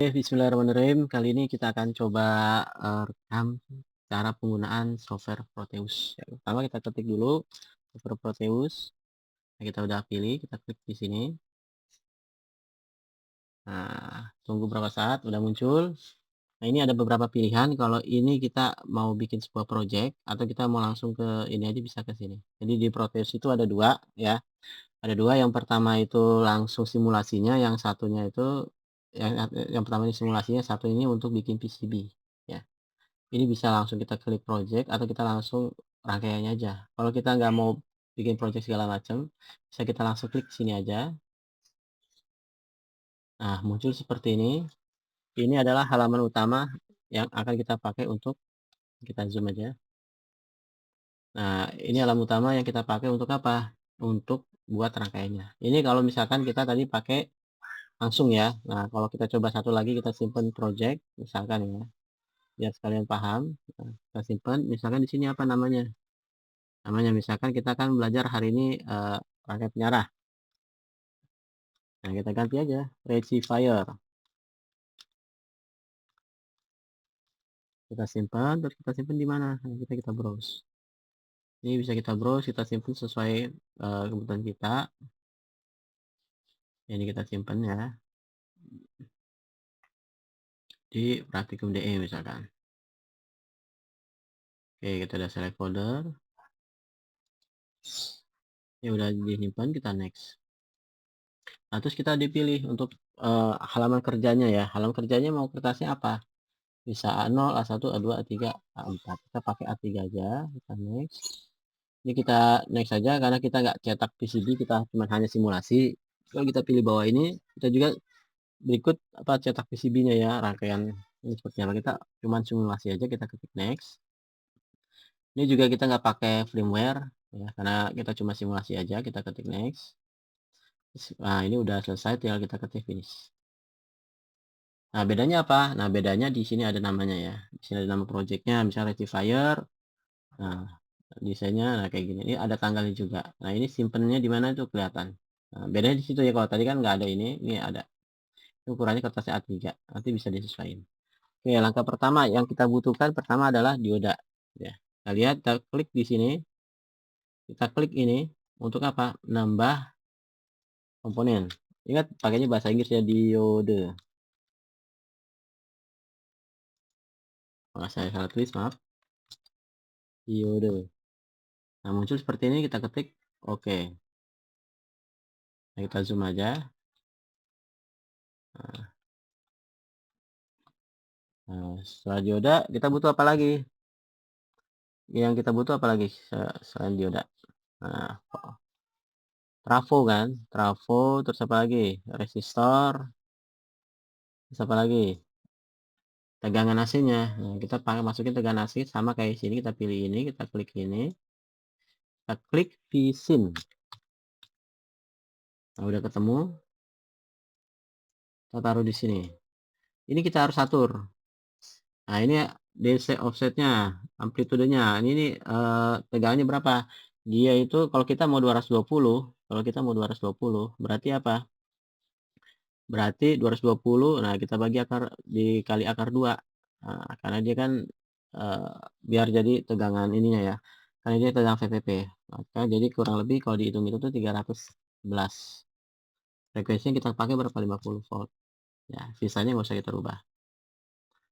Bismillahirrahmanirrahim. Kali ini kita akan coba, rekam cara penggunaan software Proteus. Yang pertama kita ketik dulu software Proteus, nah kita udah pilih, kita klik di sini. Nah, tunggu berapa saat, udah muncul. Nah, ini ada beberapa pilihan, kalau ini kita mau bikin sebuah project atau kita mau langsung ke ini aja bisa ke sini. Jadi di Proteus itu ada 2 ya, ada 2, yang pertama itu langsung simulasinya, yang satunya itu yang pertama ini simulasinya, satu ini untuk bikin PCB, ya. Ini bisa langsung kita klik project atau kita langsung rangkaiannya aja. Kalau kita nggak mau bikin project segala macam, bisa kita langsung klik sini aja. Nah, muncul seperti ini. Ini adalah halaman utama yang akan kita pakai untuk kita zoom aja. Nah, ini halaman utama yang kita pakai untuk apa? Untuk buat rangkaiannya. Ini kalau misalkan kita tadi pakai langsung ya. Nah, kalau kita coba satu lagi kita simpan project, misalkan ya, biar sekalian paham. Nah, kita simpan, misalkan di sini apa namanya? Namanya misalkan kita akan belajar hari ini rangkaian penyarah. Nah, kita ganti aja rectifier. Kita simpan, terus kita simpan di mana? Nah, kita browse. Ini bisa kita browse, kita simpan sesuai kebutuhan kita. Ini kita simpan ya di praktikum DE misalkan. Oke, kita udah select folder. Ya udah disimpan, kita next. Nah, terus kita dipilih untuk halaman kerjanya ya. Halaman kerjanya mau kertasnya apa? Bisa A0, A1, A2, A3, A4. Kita pakai A3 aja, kita next. Ini kita next saja karena kita nggak cetak PCB, kita cuma hanya simulasi. Kalau kita pilih bawah ini, kita juga berikut apa cetak PCB-nya ya, rangkaian ini seperti apa. Kita cuma simulasi aja, kita ketik next. Ini juga kita nggak pakai firmware ya, karena kita cuma simulasi aja, kita ketik next. Nah, ini udah selesai, tinggal kita ketik finish. Nah, bedanya apa? Nah, bedanya di sini ada namanya ya. Di sini ada nama projectnya, misalnya rectifier. Nah, desainnya nah kayak gini. Ini ada tanggalnya juga. Nah, ini simpennya di mana itu kelihatan. Nah, bedanya di situ ya. Kalau tadi kan nggak ada ini ada. Ini ukurannya kertasnya A3. Nanti bisa disesuaikan. Oke, langkah pertama yang kita butuhkan pertama adalah dioda. Ya, kita lihat, kita klik di sini. Kita klik ini untuk apa? Nambah komponen. Ingat pakainya bahasa Inggris ya, diode. Kalau saya salah tulis, maaf. Diode. Nah, muncul seperti ini, kita ketik oke. Nah, kita zoom aja. Nah, setelah dioda kita butuh apa lagi? Yang kita butuh apa lagi selain dioda? Nah, trafo kan? Trafo, terus apa lagi? Resistor, terus apa lagi? Tegangan AC-nya. Nah, kita pakai masukin tegangan AC sama kayak sini, kita pilih ini, kita klik ini. Kita klik VSync. Nah, udah ketemu. Kita taruh di sini. Ini kita harus atur. Nah, ini DC offsetnya, amplitudenya. Ini tegangannya berapa? Dia itu kalau kita mau 220, kalau kita mau 220, berarti apa? Berarti 220, nah kita bagi akar dikali akar 2. Nah, karena dia kan biar jadi tegangan ininya ya. Karena dia tegangan VPP. Maka jadi kurang lebih kalau dihitung itu tuh 311. Frekuensinya kita pakai berapa? 50 volt. Ya, sisanya nggak usah kita rubah.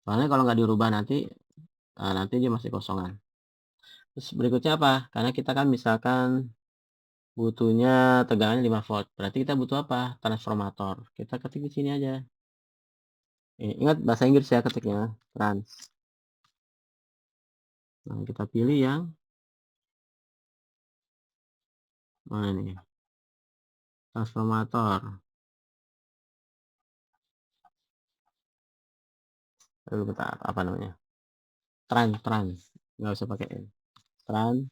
Soalnya kalau nggak dirubah nanti nanti dia masih kosongan. Terus berikutnya apa? Karena kita kan misalkan butuhnya tegangannya 5 volt. Berarti kita butuh apa? Transformator. Kita ketik di sini aja. Ingat bahasa Inggris ya ketiknya. Trans. Nah, kita pilih yang mana nih? Transformator. Aduh, bentar, apa namanya? Trans. Nggak usah pakai N. Trans.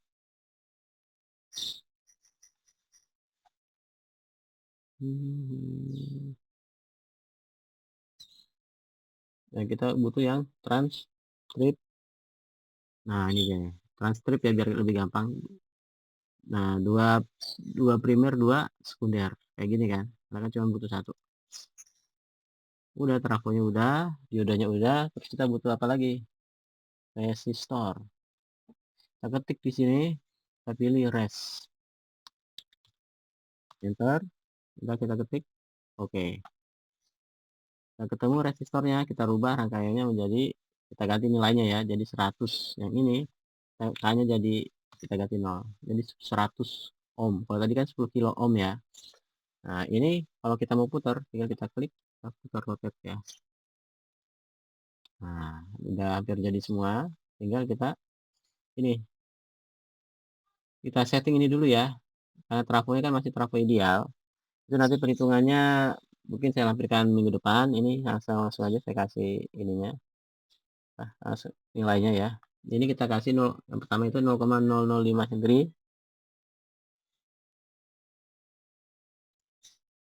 Hmm. Ya, kita butuh yang transcript. Nah, ini dia. Transcript ya biar lebih gampang. Nah, dua primer, dua sekunder. Kayak gini kan. Karena kan cuma butuh satu. Udah, trafonya udah, diodanya udah, terus kita butuh apa lagi? Resistor. Kita ketik di sini, kita pilih res. Enter, udah kita ketik. Oke. Kita ketemu resistornya, kita rubah rangkaiannya menjadi, kita ganti nilainya ya, jadi 100. Yang ini K-nya jadi kita ganti 0. Jadi 100 ohm. Kalau tadi kan 10 kilo ohm ya. Nah, ini kalau kita mau putar, tinggal kita klik, kita putar rotate ya. Nah, udah hampir jadi semua. Tinggal kita ini, kita setting ini dulu ya. Karena trafonya kan masih trafo ideal. Itu nanti perhitungannya mungkin saya lampirkan minggu depan. Ini langsung langsung aja saya kasih ininya. Nilainya ya. Ini kita kasih 0, yang pertama itu 0,005 Henry.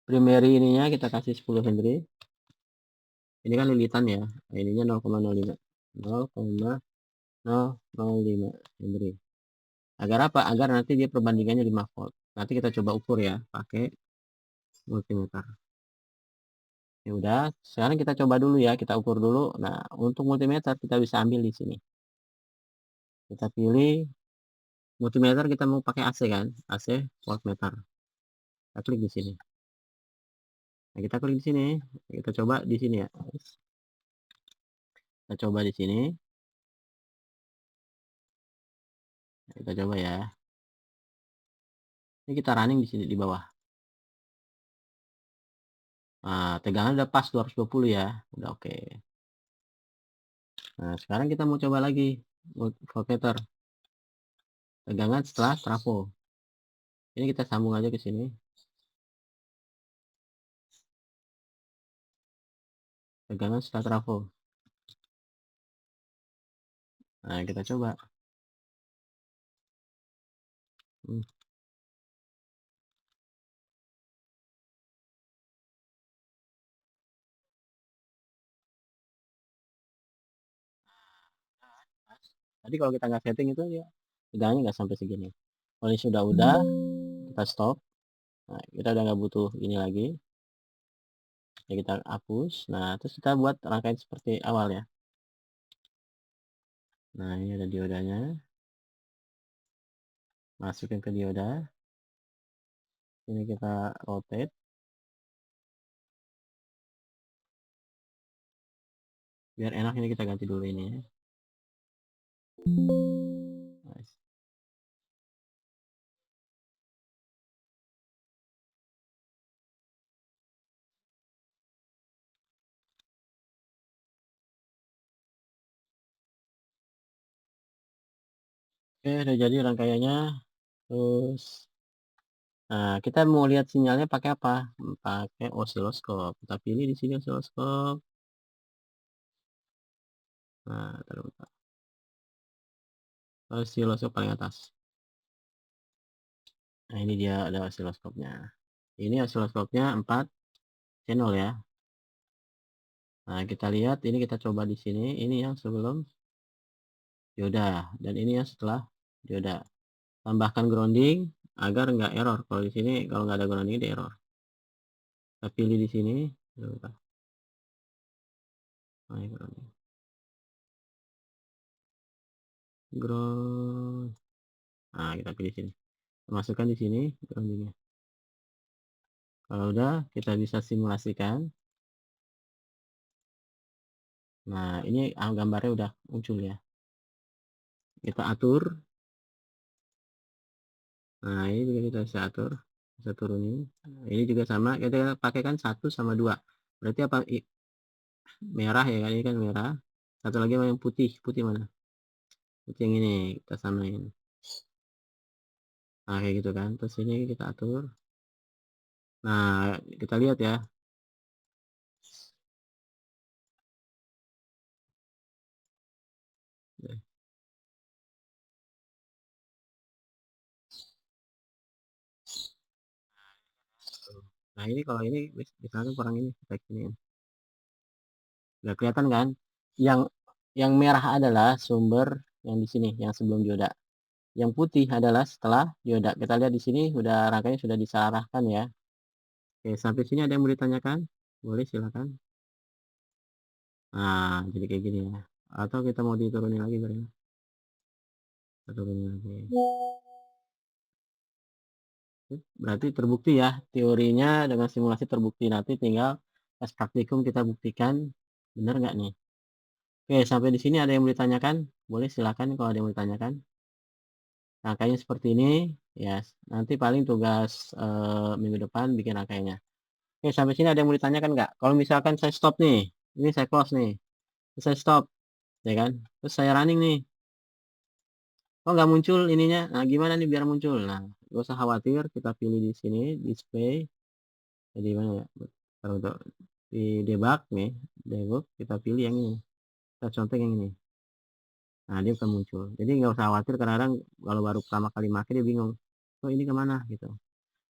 Primary ininya kita kasih 10 Henry. Ini kan lilitan ya. Nah, ininya 0,05. 0,005 Henry. Agar apa? Agar nanti dia perbandingannya 5 volt. Nanti kita coba ukur ya pakai multimeter. Ya udah, sekarang kita coba dulu ya, kita ukur dulu. Nah, untuk multimeter kita bisa ambil di sini. Kita pilih multimeter, kita mau pakai AC kan? AC voltmeter. Kita klik di sini. Nah, kita klik di sini. Kita coba di sini ya. Kita coba di sini. Kita coba ya. Ini kita running di sini di bawah. Nah, tegangan udah pas 220 ya. Udah oke. Nah, sekarang kita mau coba lagi voltmeter. Tegangan setelah trafo. Ini kita sambung aja ke sini. Tegangan setelah trafo. Nah, kita coba. Hmm. Tadi kalau kita nggak setting itu ya tegangannya nggak sampai segini. Kalau ini sudah kita stop. Nah, kita udah nggak butuh ini lagi. Ya kita hapus. Nah, terus kita buat rangkaian seperti awal ya. Nah, ini ada diodanya. Masukin ke dioda. Ini kita rotate. Biar enak ini kita ganti dulu ini ya. Nice. Oke, udah jadi rangkaiannya. Terus, nah kita mau lihat sinyalnya pakai apa? Pakai osiloskop. Kita pilih di sini osiloskop. Nah, taruh. Osiloskop paling atas. Nah, ini dia ada osiloskopnya. Ini osiloskopnya 4 channel ya. Nah, kita lihat ini, kita coba di sini. Ini yang sebelum dioda dan ini yang setelah dioda. Tambahkan grounding agar nggak error. Kalau di sini kalau nggak ada grounding dia error. Kita pilih di sini. Nah, ground. Nah, kita pilih sini. Masukkan di sini groundingnya. Kalau udah, kita bisa simulasikan. Nah, ini gambarnya udah muncul ya. Kita atur. Nah, ini juga kita bisa atur. Bisa turunin. Nah, ini juga sama. Kita pakai kan 1 sama 2. Berarti apa? Merah ya kan? Ini kan merah. Satu lagi yang putih. Putih mana? Putih yang ini. Kita samain. Nah, kayak gitu kan. Terus ini kita atur. Nah, kita lihat ya. Nah, ini kalau ini misalkan kurang ini. Kita ini. Udah kelihatan kan? Yang merah adalah sumber yang di sini, yang sebelum dioda. Yang putih adalah setelah dioda. Kita lihat di sini udah rangkaiannya sudah diselaraskan ya. Oke, sampai sini ada yang mau ditanyakan? Boleh silakan. Nah, jadi kayak gini ya. Atau kita mau diturunin lagi berarti. Kita turunin lagi. Berarti terbukti ya, teorinya dengan simulasi terbukti. Nanti tinggal pas praktikum kita buktikan benar nggak nih. Oke, sampai di sini ada yang mau ditanyakan? Boleh silakan kalau ada yang mau ditanyakan. Rangkaiannya seperti ini, ya. Nanti paling tugas minggu depan bikin rangkaiannya. Oke, sampai sini ada yang mau ditanyakan nggak? Kalau misalkan saya stop nih, ini saya close nih, terus saya stop, ya kan? Terus saya running nih, kok nggak muncul ininya? Nah, gimana nih biar muncul? Nah, gak usah khawatir, kita pilih di sini display. Jadi mana ya? Kalau untuk di debug nih, debug kita pilih yang ini. Kita contoh yang ini. Nah, dia akan muncul. Jadi nggak usah khawatir kadang-kadang kalau baru pertama kali pakai dia bingung. Oh, ini kemana gitu.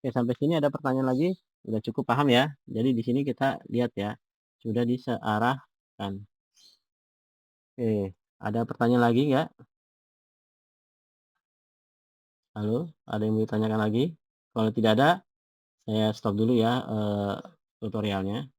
Oke, sampai sini ada pertanyaan lagi? Udah cukup paham ya? Jadi di sini kita lihat ya, sudah disearahkan. Oke, ada pertanyaan lagi nggak? Halo, ada yang mau ditanyakan lagi? Kalau tidak ada, saya stop dulu ya tutorialnya.